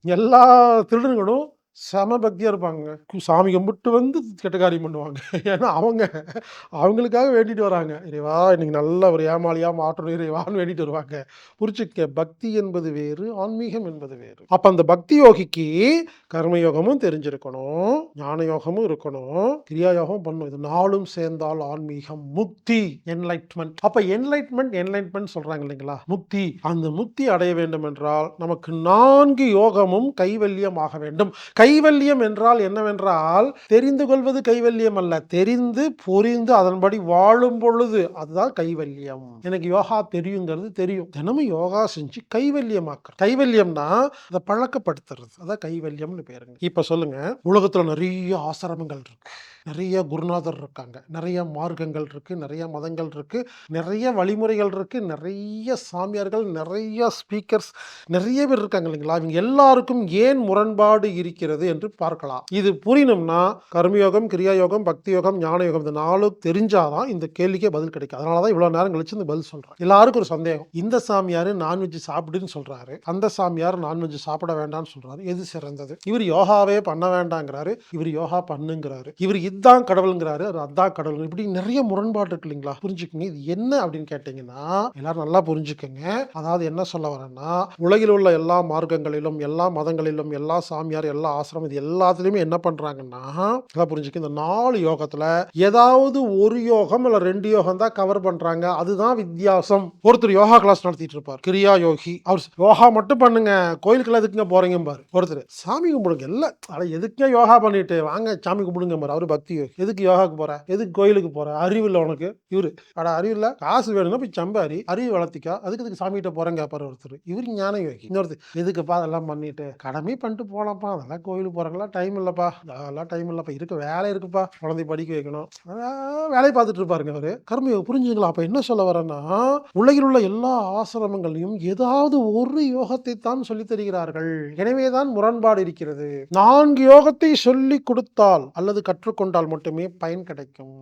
எல்லா திருடர்களும் செம பக்தியா இருப்பாங்க. சாமி கும்பிட்டு வந்து கெட்ட காரியம் பண்ணுவாங்க. ஏன்னா அவங்களுக்காக வேண்டிட்டு வராங்க. இறைவா இன்னைக்கு நல்ல ஒரு ஏமாளியா மாற்றணும் இறைவான்னு வேண்டிட்டு வருவாங்க. புரிச்சுக்க, பக்தி என்பது வேறு, ஆன்மீகம் என்பது வேறு. அப்ப அந்த பக்தி யோகிக்கு கர்மயோகமும் தெரிஞ்சிருக்கணும், ஞான யோகமும் இருக்கணும், கிரியா யோகம் பண்ணணும். இது 4ம் சேர்ந்தால் ஆன்மீகம், முக்தி, என்லைட்மென்ட். அப்ப என்லைட்மென்ட் சொல்றாங்க இல்லைங்களா? முக்தி. அந்த முக்தி அடைய வேண்டும் என்றால் நமக்கு 4 யோகமும் கைவல்யமாக வேண்டும். கைவல்யம் என்றால் என்னவென்றால், தெரிந்து கொள்வது கைவல்யம் அல்ல. தெரிந்து, புரிந்து அதன்படி வாழும் பொழுது அதுதான் கைவல்யம். எனக்கு யோகா தெரியுங்கிறது தெரியும். தினமும் யோகா செஞ்சு கைவல்யமாக்குறது. கைவல்யம்னா அத பழக்கப்படுத்துறது. அதான் கைவல்யம்னு பேருங்க. இப்ப சொல்லுங்க, உலகத்துல நெறைய ஆசிரமங்கள் இருக்கு. நெறைய குருநாதர் இருக்காங்க. நெறைய மார்க்கங்கள் இருக்கு. நெறைய மதங்கள் இருக்கு. நெறைய வழிமுறைகள் இருக்கு. நெறைய சாமியார்கள், நெறைய ஸ்பீக்கர்ஸ், நெறைய பேர் இருக்காங்க இல்லைங்களா? இவங்க எல்லாருக்கும் ஏன் முரண்பாடு இருக்கிறது என்று பார்க்கலாம். இது புரியணும்னா கர்மயோகம், கிரியா யோகம், பக்தி யோகம், ஞான யோகம் இந்த 4ம் தெரிஞ்சாதான் இந்த கேள்விக்கே பதில் கிடைக்கும். அதனால தான் இவ்வளவு நேரம் கழிச்சு இந்த பதில் சொல்றேன். எல்லாருக்கும் ஒரு சந்தேகம். இந்த சாமியாரு நான்வெஜ் சாப்பிடுன்னு சொல்றாரு. அந்த சாமியார் நான்வெஜ் சாப்பிட வேண்டாம்னு சொல்றாரு. எது சிறந்தது? இவர் யோகாவே பண்ண வேண்டாங்கிறாரு. இவர் யோகா பண்ணுங்கிறாரு. இவர் இதான் கடவுள்ங்கிறாரு. அதான் கடவுள். இப்படி நிறைய முரண்பாடு இருக்கு இல்லைங்களா? புரிஞ்சுக்கங்க. இது என்ன அப்படின்னு கேட்டீங்கன்னா, எல்லாரும் நல்லா புரிஞ்சுக்கங்க. அதாவது என்ன சொல்ல வரேன்னா, உலகில் உள்ள எல்லா மார்க்கங்களிலும், எல்லா மதங்களிலும், எல்லா சாமியார், எல்லா ஆசிரமம் இது எல்லாத்துலயுமே என்ன பண்றாங்கன்னா, நல்லா புரிஞ்சுக்க, இந்த 4 யோகத்துல ஏதாவது ஒரு யோகம் இல்ல 2 யோகம் தான் கவர் பண்றாங்க. அதுதான் வித்தியாசம். ஒருத்தர் யோகா கிளாஸ் நடத்திட்டு இருப்பார். கிரியா யோகி. அவர் யோகா மட்டும் பண்ணுங்க. கோயிலுக்குள்ள எதுக்குங்க போறீங்க பாரு. ஒருத்தர் சாமி கும்பிடுங்க. இல்ல அட எதுக்குங்க யோகா பண்ணிட்டு வாங்க சாமி கும்பிடுங்க பாரு. அவரு பக்தி யோகி. எதுக்கு யோகாக்கு போற? எதுக்கு கோயிலுக்கு போற? அறிவு இல்ல உனக்கு? இவரு அட அறிவு இல்ல, காசு வேணும்னா போய் சம்பாரி, அறிவு வளர்த்திக்கோ. அதுக்கு எதுக்கு சாமி கிட்ட போறேன்னு கேட்பாரு ஒருத்தர். இவரு ஞான யோகி. இன்னொருத்தர் எதுக்குப்பா அதெல்லாம் பண்ணிட்டு கடமை பண்ணிட்டு போலாம்ப்பா, அதெல்லாம் கோயிலுக்கு போறதுக்கெல்லாம் டைம் இல்லப்பா, அதெல்லாம் டைம் இல்லப்பா, இருக்க வேலை இருக்குப்பா, குழந்தை படிக்க வைக்கணும், வேலையை பார்த்துட்டு இருப்பாருங்க அவரு. கர்மயோகம். புரிஞ்சுங்களா? அப்ப என்ன சொல்ல வரேன்னா, உலகில் உள்ள எல்லா ஆசிரமங்களையும் ஏதாவது ஒரு யோகத்தை தான் சொல்லித் தருகிறார்கள். எனவேதான் முரண்பாடு இருக்கிறது. 4 யோகத்தை சொல்லிக் கொடுத்தால் அல்லது கற்றுக்கொண்டால் மட்டுமே பயன் கிடைக்கும்.